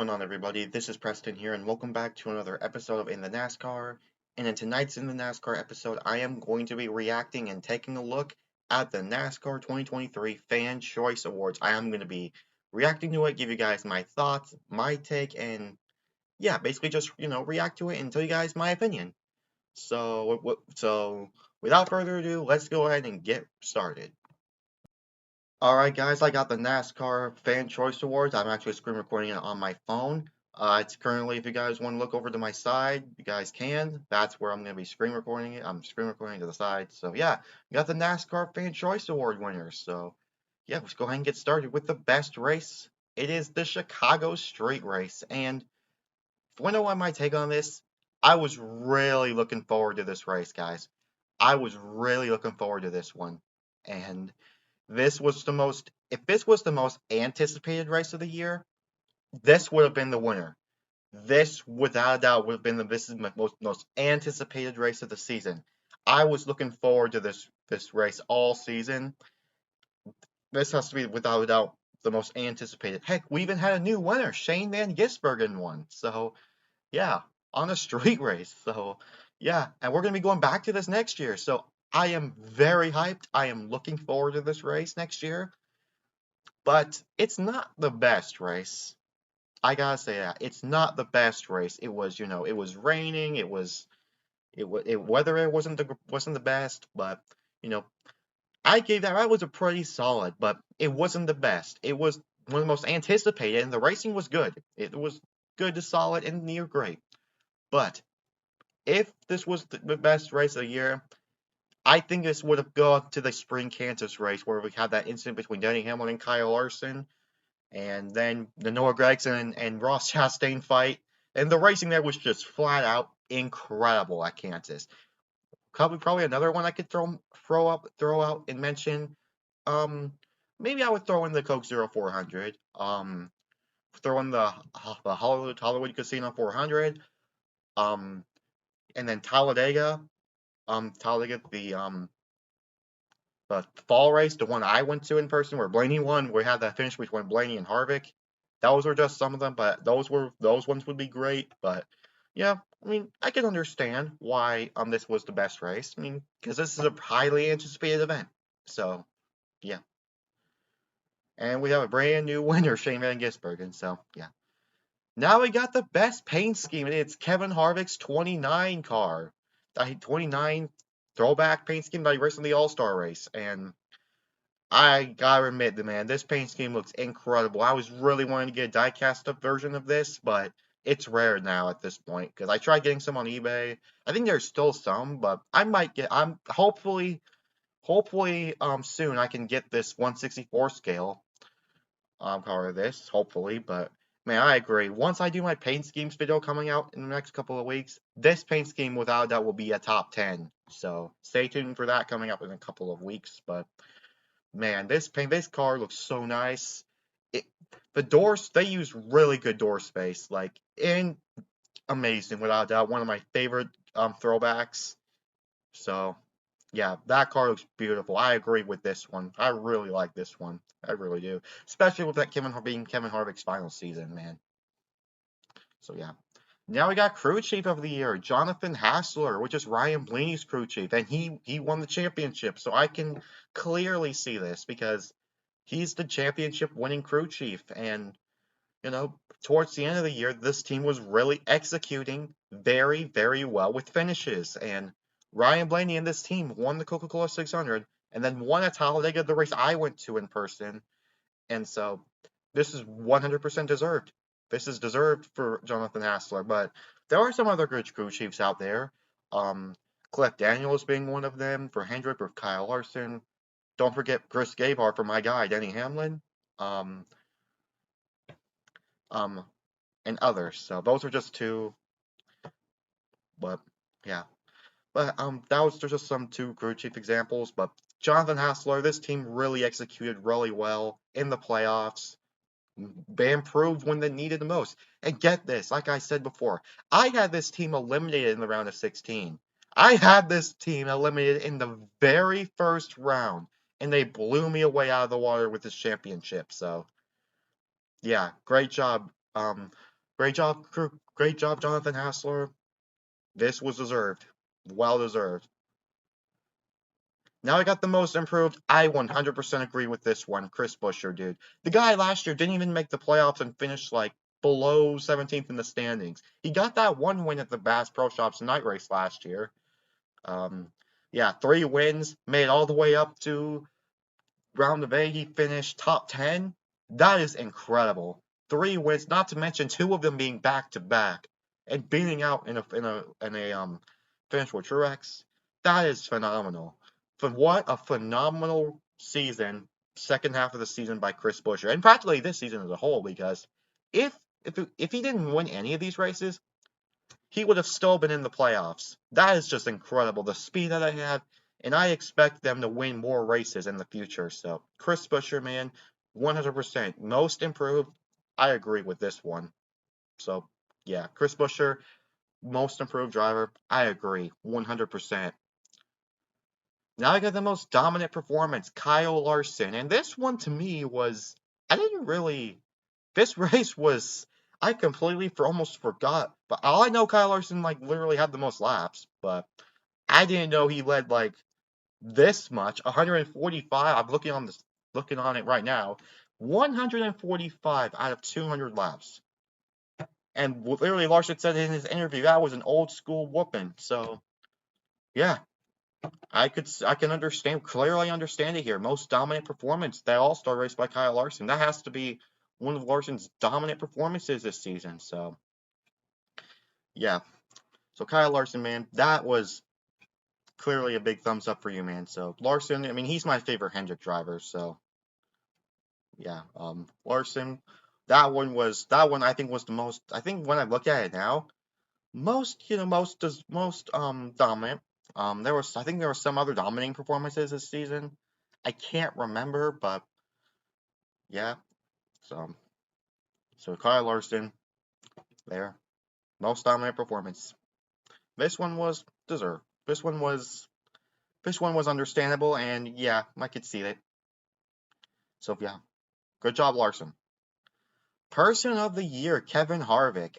going on, everybody? This is Preston here, and welcome back to another episode of In the NASCAR. And in tonight's In the NASCAR episode, I am going to be reacting and taking a look at the NASCAR 2023 Fan Choice Awards. I am going to be reacting to it, give you guys my thoughts, my take, and yeah, basically just, react to it and tell you guys my opinion. So without further ado, let's go ahead and get started. Alright guys, I got the NASCAR Fan Choice Awards. I'm actually screen recording it on my phone. It's currently, if you guys want to look over to my side, you guys can. That's where I'm going to be screen recording it. I'm screen recording to the side. So yeah, we got the NASCAR Fan Choice Award winners. So yeah, let's go ahead and get started with the best race. It is the Chicago Street Race. And if you want to know what my take on this, I was really looking forward to this race, guys. I was really looking forward to this one. And if this was the most anticipated race of the year, this would have been the winner. This, without a doubt, would have been this is the most anticipated race of the season. I was looking forward to this race all season. This has to be, without a doubt, the most anticipated. Heck, we even had a new winner. Shane Van Gisbergen won. So, yeah, on a street race. So, yeah, and we're going to be going back to this next year. So, I am very hyped. I am looking forward to this race next year. But it's not the best race. I gotta say that it's not the best race. It was, it was raining. Weather it wasn't the best, but you know, I gave that was a pretty solid, but it wasn't the best. It was one of the most anticipated, and the racing was good. It was good to solid and near great. But if this was the best race of the year, I think this would have gone to the Spring Kansas race where we had that incident between Denny Hamlin and Kyle Larson. And then the Noah Gragson and Ross Chastain fight. And the racing there was just flat out incredible at Kansas. Probably another one I could throw out and mention. Um, Maybe I would throw in the Coke Zero 400. Throw in the Hollywood Casino 400. Um, and then Talladega. Talladega the fall race, the one I went to in person where Blaney won, we had that finish between Blaney and Harvick. Those were just some of them, but those ones would be great. But yeah, I mean, I can understand why this was the best race. I mean, because this is a highly anticipated event. So yeah, and we have a brand new winner, Shane Van Gisbergen. So yeah, now we got the best paint scheme, and it's Kevin Harvick's 29 car, 29 throwback paint scheme that he raced in the All Star race, and I gotta admit, man, this paint scheme looks incredible. I was really wanting to get a die-cast up version of this, but it's rare now at this point because I tried getting some on eBay. I think there's still some, but I might get. I'm hopefully, soon I can get this 1/64 scale cover of this. Hopefully, but man, I agree. Once I do my paint schemes video coming out in the next couple of weeks, this paint scheme without a doubt will be a top 10. So stay tuned for that coming up in a couple of weeks, but. Man, this car looks so nice. The doors, they use really good door space, like, and amazing without a doubt. One of my favorite throwbacks. So, yeah, that car looks beautiful. I agree with this one. I really like this one. I really do, especially with that being Kevin Harvick's final season, man. So yeah. Now we got crew chief of the year, Jonathan Hassler, which is Ryan Blaney's crew chief, and he won the championship. So I can clearly see this because he's the championship winning crew chief, and towards the end of the year, this team was really executing very, very well with finishes. And Ryan Blaney and this team won the Coca-Cola 600, and then won at Talladega, the race I went to in person. And so this is 100% deserved. This is deserved for Jonathan Hassler, but there are some other good crew chiefs out there. Cliff Daniels being one of them for Hendrick with Kyle Larson. Don't forget Chris Gabehart for my guy, Denny Hamlin. Um, um, and others. So those are just two, but yeah. But that was just some two crew chief examples. But Jonathan Hassler, this team really executed really well in the playoffs. They improved when they needed the most. And get this, like I said before, I had this team eliminated in the round of 16. I had this team eliminated in the very first round, and they blew me away out of the water with this championship. So, yeah, great job, Great job, Jonathan Hassler. This was deserved. Well deserved. Now I got the most improved. I 100% agree with this one. Chris Buescher, dude. The guy last year didn't even make the playoffs and finished like below 17th in the standings. He got that one win at the Bass Pro Shops night race last year. Um, yeah, 3 wins, made all the way up to round of 8. He finished top 10. That is incredible. 3 wins, not to mention 2 of them being back to back and beating out in a finish with Truex. That is phenomenal. For what a phenomenal season, second half of the season by Chris Buescher, and practically this season as a whole. Because if if he didn't win any of these races, he would have still been in the playoffs. That is just incredible. The speed that I had, and I expect them to win more races in the future. So Chris Buescher, man, 100% most improved. I agree with this one. So yeah, Chris Buescher, most improved driver. I agree, 100%. Now I got the most dominant performance, Kyle Larson, and this one to me was I didn't really. This race was I completely almost forgot. But all I know, Kyle Larson like literally had the most laps, but I didn't know he led like this much, 145. I'm looking on it right now, 145 out of 200 laps. And literally, Larson said in his interview that was an old school whooping. So yeah, I can clearly understand it here. Most dominant performance, that All Star race by Kyle Larson. That has to be one of Larson's dominant performances this season. So yeah, so Kyle Larson, man, that was clearly a big thumbs up for you, man. So Larson, I mean, he's my favorite Hendrick driver. So yeah, Larson, that one I think was the most. I think when I look at it now, most dominant. I think there were some other dominating performances this season. I can't remember, but yeah. So Kyle Larson there, most dominant performance. This one was deserved. This one was understandable, and yeah, I could see it. So yeah, good job, Larson. Person of the year, Kevin Harvick.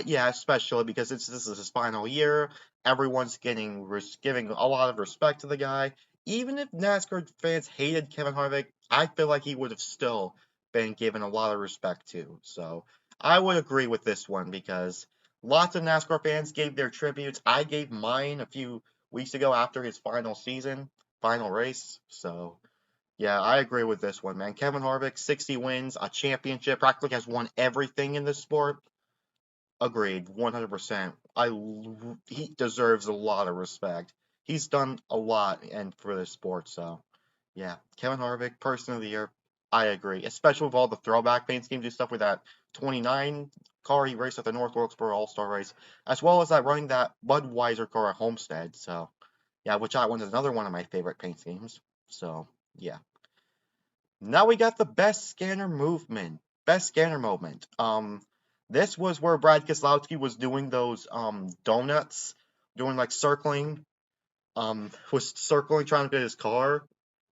Yeah, especially because this is his final year. Everyone's giving a lot of respect to the guy. Even if NASCAR fans hated Kevin Harvick, I feel like he would have still been given a lot of respect to. So I would agree with this one because lots of NASCAR fans gave their tributes. I gave mine a few weeks ago after his final race. So yeah, I agree with this one, man. Kevin Harvick, 60 wins, a championship, practically has won everything in this sport. Agreed, 100%. He deserves a lot of respect. He's done a lot and for this sport, so yeah. Kevin Harvick, Person of the Year, I agree. Especially with all the throwback paint schemes and stuff with that 29 car he raced at the North Wilkesboro All-Star race, as well as that running that Budweiser car at Homestead. So yeah, which I one is another one of my favorite paint schemes. So yeah. Now we got the best scanner movement. Best scanner moment. This was where Brad Keselowski was doing those donuts, doing like circling, was circling trying to get his car,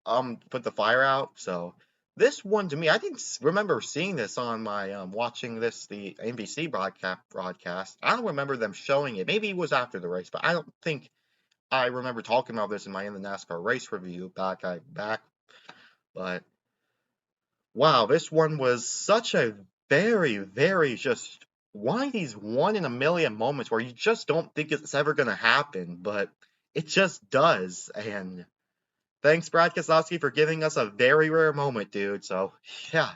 put the fire out. So this one to me, I didn't remember seeing this on my watching the NBC broadcast. I don't remember them showing it. Maybe it was after the race, but I don't think I remember talking about this in my NASCAR race review back. But wow, this one was such a very, very just one of these one in a million moments where you just don't think it's ever going to happen, but it just does. And thanks, Brad Keselowski, for giving us a very rare moment, dude. So, yeah,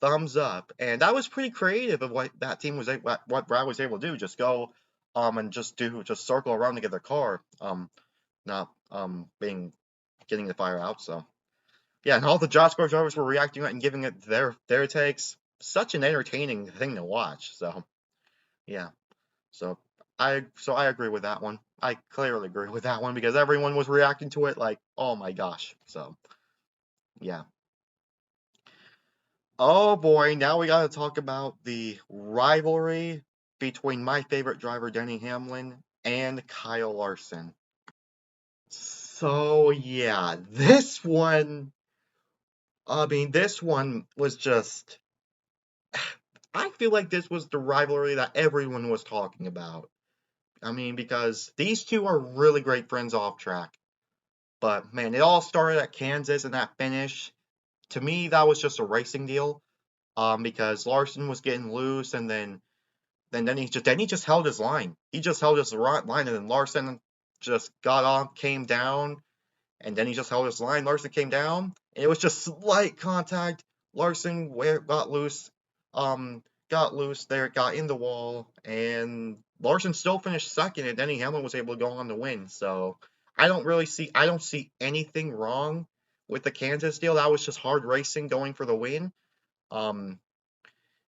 thumbs up. And that was pretty creative of what that team what Brad was able to do. Just go, and just circle around to get their car, not, getting the fire out. So. Yeah, and all the Josh Score drivers were reacting and giving it their takes. Such an entertaining thing to watch. So yeah, so I agree with that one. I clearly agree with that one because everyone was reacting to it like, oh my gosh. So yeah. Oh boy, now we got to talk about the rivalry between my favorite driver Denny Hamlin and Kyle Larson. So yeah, this one. I mean, this one was just I feel like this was the rivalry that everyone was talking about. I mean, because these two are really great friends off track. But man, it all started at Kansas and that finish. To me, that was just a racing deal. Because Larson was getting loose, and then he just held his line. He just held his line, and then Larson just got off, came down, and then he just held his line. Larson came down, and it was just slight contact. Larson got loose, got loose there, got in the wall, and Larson still finished second, and Denny Hamlin was able to go on to win. So I don't see anything wrong with the Kansas deal. That was just hard racing going for the win. Um,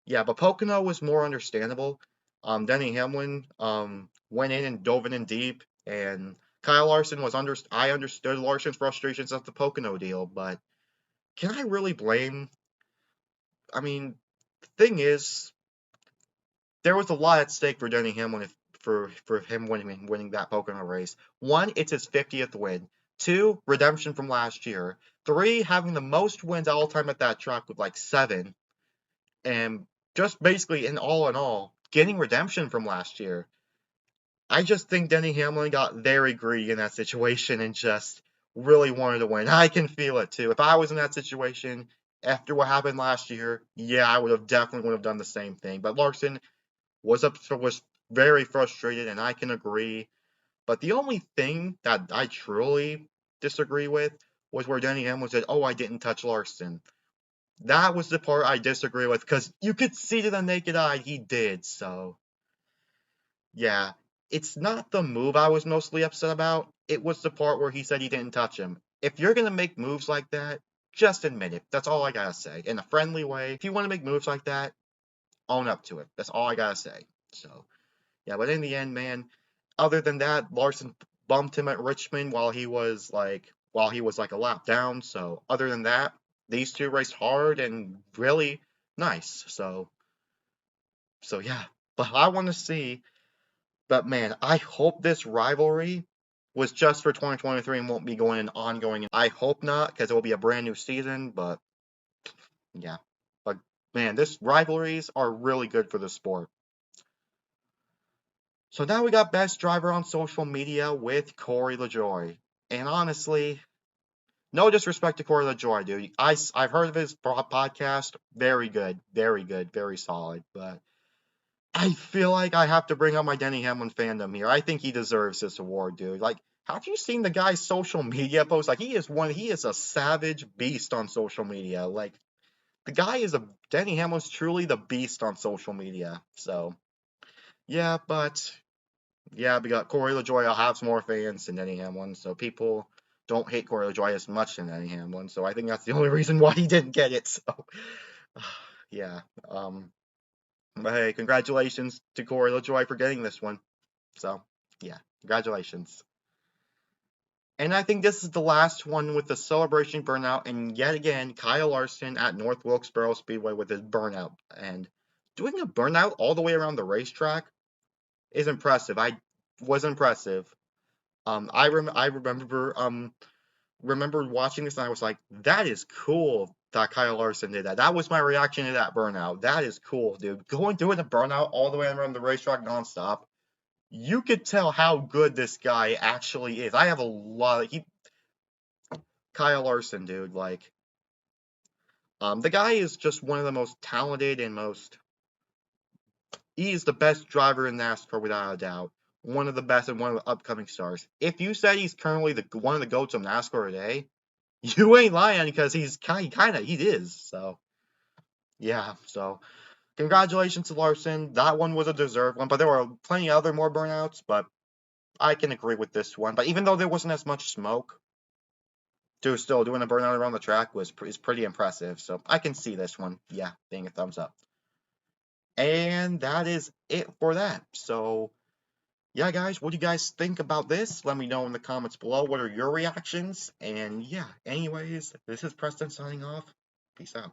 yeah, but Pocono was more understandable. Denny Hamlin went in and dove in deep, and Kyle Larson was I understood Larson's frustrations at the Pocono deal, but can I really blame? I mean, the thing is, there was a lot at stake for Denny Hamlin for him winning that Pocono race. One, it's his 50th win. Two, redemption from last year. Three, having the most wins all time at that track with like 7. And just basically in all, getting redemption from last year. I just think Denny Hamlin got very greedy in that situation and just really wanted to win. I can feel it too. If I was in that situation after what happened last year, yeah, I would have done the same thing. But Larson was very frustrated, and I can agree. But the only thing that I truly disagree with was where Denny Hamlin said, "Oh, I didn't touch Larson." That was the part I disagree with because you could see to the naked eye he did. So, yeah, it's not the move I was mostly upset about. It was the part where he said he didn't touch him. If you're going to make moves like that, just admit it. That's all I got to say. In a friendly way, if you want to make moves like that, own up to it. That's all I got to say. So, yeah, but in the end, man, other than that, Larson bumped him at Richmond while he was like a lap down. So, other than that, these two raced hard and really nice. So yeah, but I want to see. But man, I hope this rivalry was just for 2023 and won't be going and ongoing. I hope not, because it will be a brand new season. But yeah, but man, this rivalries are really good for the sport. So now we got best driver on social media with Corey LaJoy. And honestly, no disrespect to Corey LaJoy, dude. I've heard of his podcast. Very good, very good, very solid. But I feel like I have to bring up my Denny Hamlin fandom here. I think he deserves this award, dude. Like, have you seen the guy's social media posts? Like, he is a savage beast on social media. Like, the guy is Denny Hamlin's truly the beast on social media. So, yeah, but yeah, we got Corey LaJoy. I'll have some more fans than Denny Hamlin, so people don't hate Corey LaJoy as much as Denny Hamlin. So I think that's the only reason why he didn't get it. So yeah, but hey, congratulations to Corey LaJoy for getting this one. So yeah, congratulations. And I think this is the last one with the celebration burnout, and yet again, Kyle Larson at North Wilkesboro Speedway with his burnout. And doing a burnout all the way around the racetrack is impressive. I was impressive. I remember watching this and I was like, that is cool that Kyle Larson did that. That was my reaction to that burnout. That is cool, dude. Doing a burnout all the way around the racetrack nonstop. You could tell how good this guy actually is. I have a lot of Kyle Larson, dude. Like, the guy is just one of the most talented and most. He is the best driver in NASCAR without a doubt. One of the best and one of the upcoming stars. If you said he's currently one of the goats of NASCAR today, you ain't lying because he is. So yeah. So congratulations to Larson. That one was a deserved one, but there were plenty of other more burnouts. But I can agree with this one. But even though there wasn't as much smoke, dude, still doing a burnout around the track is pretty impressive. So I can see this one, yeah, being a thumbs up. And that is it for that. So yeah, guys, what do you guys think about this? Let me know in the comments below. What are your reactions? And yeah, anyways, this is Preston signing off. Peace out.